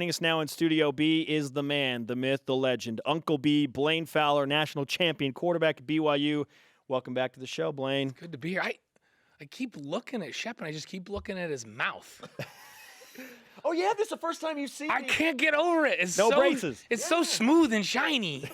Joining us now in Studio B is the man, the myth, the legend, Uncle B, Blaine Fowler, national champion quarterback at BYU. Welcome back to the show, Blaine. Good to be here. I keep looking at Shep, and I just keep looking at his mouth. Oh, yeah? This is the first time you've seen I me? can't get over it. It's No so, braces. It's so smooth and shiny.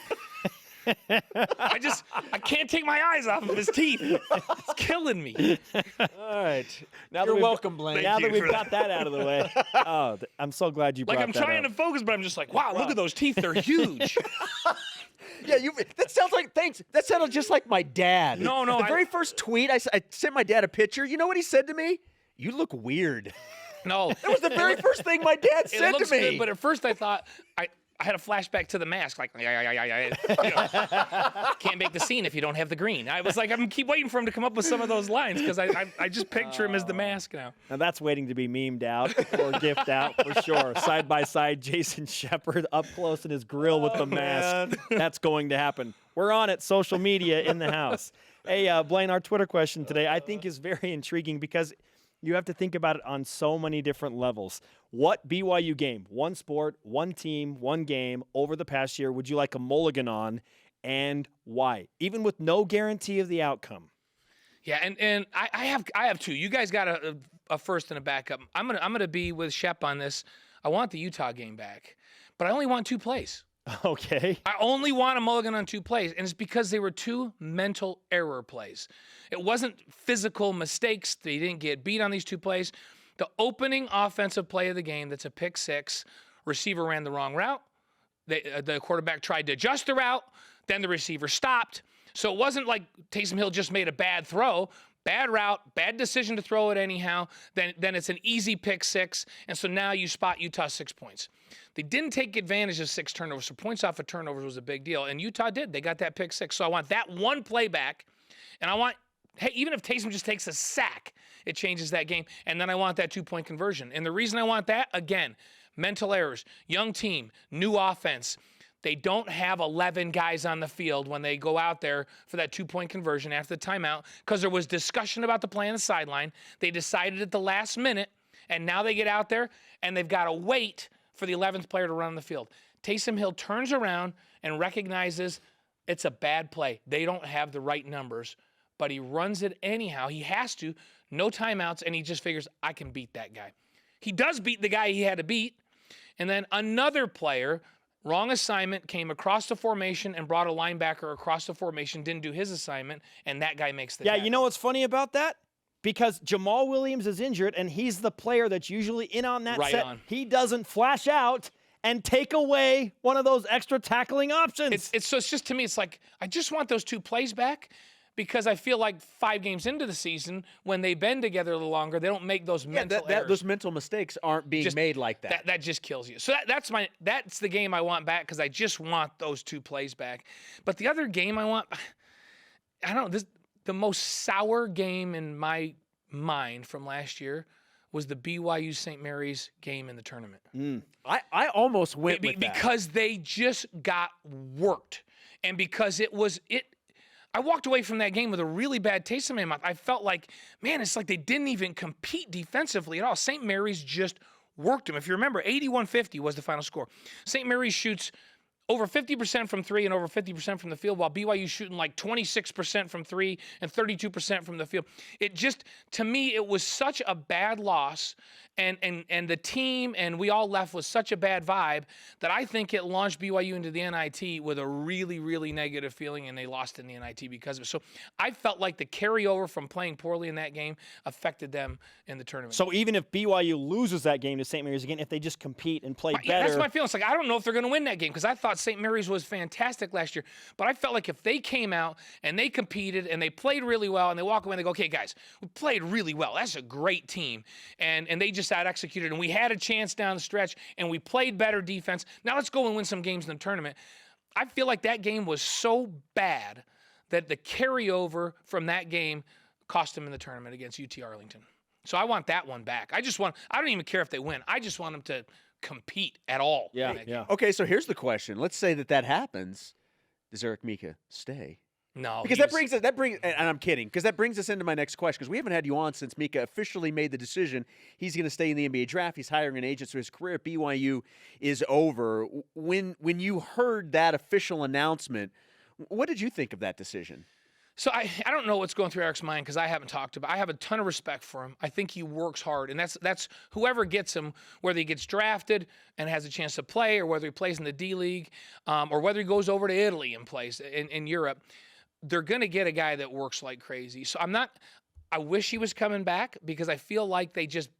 I can't take my eyes off of his teeth. It's killing me. All right. Now You're that welcome, Blaine. Now that you we've for got that out of the way. Oh, I'm so glad you brought Like, I'm that trying up. to focus, but I'm just like, wow, look at those teeth. They're huge. Yeah, that sounds like, thanks. That sounded just like my dad. No, The very first tweet, I sent my dad a picture. You know what he said to me? You look weird. No. That was the very first thing my dad said It looks to me. good, but at first I thought, I had a flashback to the mask, like, you know, can't make the scene if you don't have the green. I was like, I'm keep waiting for him to come up with some of those lines because I just picture him as the mask now. Now that's waiting to be memed out or gift out for sure. Side by side, Jason Shepard up close in his grill with the mask. That's going to happen. We're on it, social media in the house. Hey, Blaine, our Twitter question today I think is very intriguing because you have to think about it on so many different levels. What BYU game, one sport, one team, one game over the past year would you like a mulligan on, and why? Even with no guarantee of the outcome. Yeah, and I have two. You guys got a first and a backup. I'm gonna be with Shep on this. I want the Utah game back, but I only want 2 plays. Okay. I only want a mulligan on 2 plays, and it's because they were 2 mental error plays. It wasn't physical mistakes. They didn't get beat on these 2 plays. The opening offensive play of the game, that's a pick 6, receiver ran the wrong route. The quarterback tried to adjust the route. Then the receiver stopped. So it wasn't like Taysom Hill just made a bad throw. Bad route, bad decision to throw it anyhow. Then it's an easy pick 6, and so now you spot Utah 6 points. They didn't take advantage of 6 turnovers, so points off of turnovers was a big deal, and Utah did. They got that pick 6, so I want that one play back, and I want, hey, even if Taysom just takes a sack, it changes that game, and then I want that 2-point conversion. And the reason I want that, again, mental errors, young team, new offense. They don't have 11 guys on the field when they go out there for that 2-point conversion after the timeout because there was discussion about the play on the sideline. They decided at the last minute, and now they get out there, and they've got to wait for the 11th player to run on the field. Taysom Hill turns around and recognizes it's a bad play. They don't have the right numbers, but he runs it anyhow. He has to, no timeouts, and he just figures, I can beat that guy. He does beat the guy he had to beat, and then another player, wrong assignment, came across the formation and brought a linebacker across the formation, didn't do his assignment, and that guy makes the tackle. You know what's funny about that? Because Jamal Williams is injured, and he's the player that's usually in on that set. He doesn't flash out and take away one of those extra tackling options. It's just, to me, it's like, I just want those 2 plays back because I feel like 5 games into the season, when they've been together a little longer, they don't make those mental errors. Those mental mistakes aren't being made like that. That just kills you. So that's the game I want back because I just want those 2 plays back. But the other game I want, I don't know, the most sour game in my mind from last year was the BYU St. Mary's game in the tournament. I almost went with that. Because they just got worked. And because I walked away from that game with a really bad taste in my mouth. I felt like, man, it's like they didn't even compete defensively at all. St. Mary's just worked them. If you remember, 81-50 was the final score. St. Mary's shoots over 50% from 3 and over 50% from the field, while BYU shooting like 26% from 3 and 32% from the field. It just, to me, it was such a bad loss, and the team and we all left with such a bad vibe that I think it launched BYU into the NIT with a really, really negative feeling, and they lost in the NIT because of it. So I felt like the carryover from playing poorly in that game affected them in the tournament. So even if BYU loses that game to St. Mary's again, if they just compete and play better. That's my feeling. It's like, I don't know if they're going to win that game because I thought St. Mary's was fantastic last year. But I felt like if they came out and they competed and they played really well and they walk away and they go, okay, guys, we played really well. That's a great team. And they just out-executed. And we had a chance down the stretch and we played better defense. Now let's go and win some games in the tournament. I feel like that game was so bad that the carryover from that game cost them in the tournament against UT Arlington. So I want that one back. I don't even care if they win. I just want them to compete at all. Yeah. Okay, so here's the question. Let's say that happens. Does Eric Mika stay No, Because that brings, and I'm kidding, because that brings us into my next question, because we haven't had you on since Mika officially made the decision he's going to stay in the NBA draft. He's hiring an agent, so his career at BYU is over. When you heard that official announcement, what did you think of that decision? So I don't know what's going through Eric's mind because I haven't talked about. I have a ton of respect for him. I think he works hard, and that's whoever gets him, whether he gets drafted and has a chance to play, or whether he plays in the D League, or whether he goes over to Italy and plays in Europe. They're going to get a guy that works like crazy. So I wish he was coming back because I feel like they just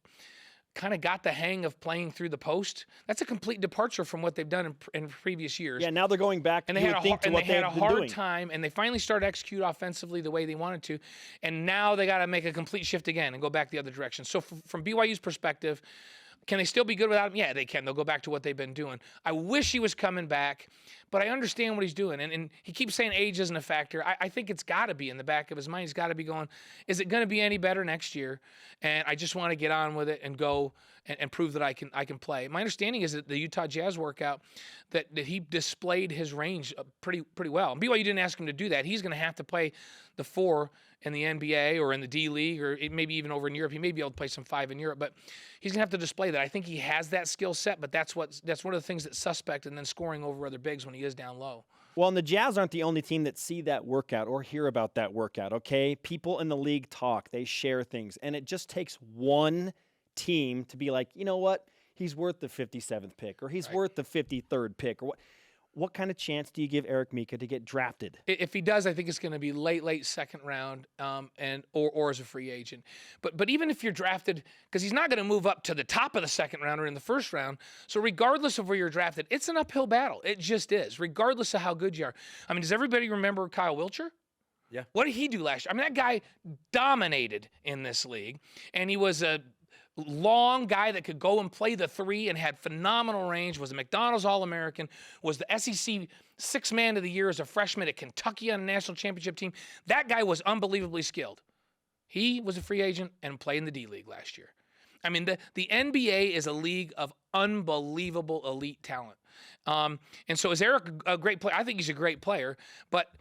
kind of got the hang of playing through the post. That's a complete departure from what they've done in previous years. Yeah, now they're going back. And they had a hard doing. time, and they finally started to execute offensively the way they wanted to. And now they got to make a complete shift again and go back the other direction. So from BYU's perspective, can they still be good without him? Yeah, they can. They'll go back to what they've been doing. I wish he was coming back, but I understand what he's doing. And he keeps saying age isn't a factor. I think it's got to be in the back of his mind. He's got to be going, is it going to be any better next year? And I just want to get on with it and go and prove that I can play. My understanding is that the Utah Jazz workout, that he displayed his range pretty well. And BYU didn't ask him to do that. He's going to have to play the 4 in the NBA or in the D League or maybe even over in Europe. He may be able to play some 5 in Europe, but he's going to have to display that. I think he has that skill set, but that's one of the things that's suspect, and then scoring over other bigs when he is down low. Well, and the Jazz aren't the only team that see that workout or hear about that workout, okay? People in the league talk. They share things. And it just takes one team to be like, you know what? He's worth the 57th pick, or he's worth the 53rd pick, or what. What kind of chance do you give Eric Mika to get drafted? If he does, I think it's going to be late second round, or as a free agent. But even if you're drafted, because he's not going to move up to the top of the second round or in the first round. So regardless of where you're drafted, it's an uphill battle. It just is, regardless of how good you are. I mean, does everybody remember Kyle Wiltshire? Yeah. What did he do last year? I mean, that guy dominated in this league, and he was a long guy that could go and play the 3 and had phenomenal range, was a McDonald's All-American, was the SEC Sixth Man of the Year as a freshman at Kentucky on a national championship team. That guy was unbelievably skilled. He was a free agent and played in the D League last year. I mean, the NBA is a league of unbelievable elite talent. And so is Eric a great player? I think he's a great player, but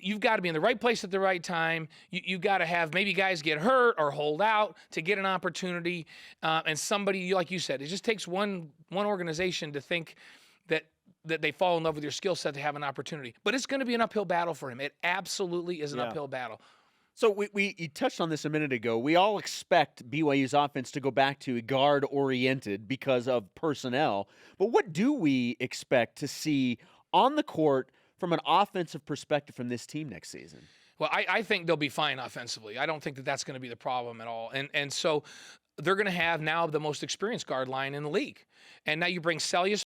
you've got to be in the right place at the right time. You got to have maybe guys get hurt or hold out to get an opportunity. And somebody, like you said, it just takes one organization to think that they fall in love with your skill set to have an opportunity. But it's going to be an uphill battle for him. It absolutely is an uphill battle. So you touched on this a minute ago. We all expect BYU's offense to go back to guard-oriented because of personnel. But what do we expect to see on the court from an offensive perspective from this team next season? Well, I think they'll be fine offensively. I don't think that's going to be the problem at all. And so they're going to have now the most experienced guard line in the league. And now you bring Celius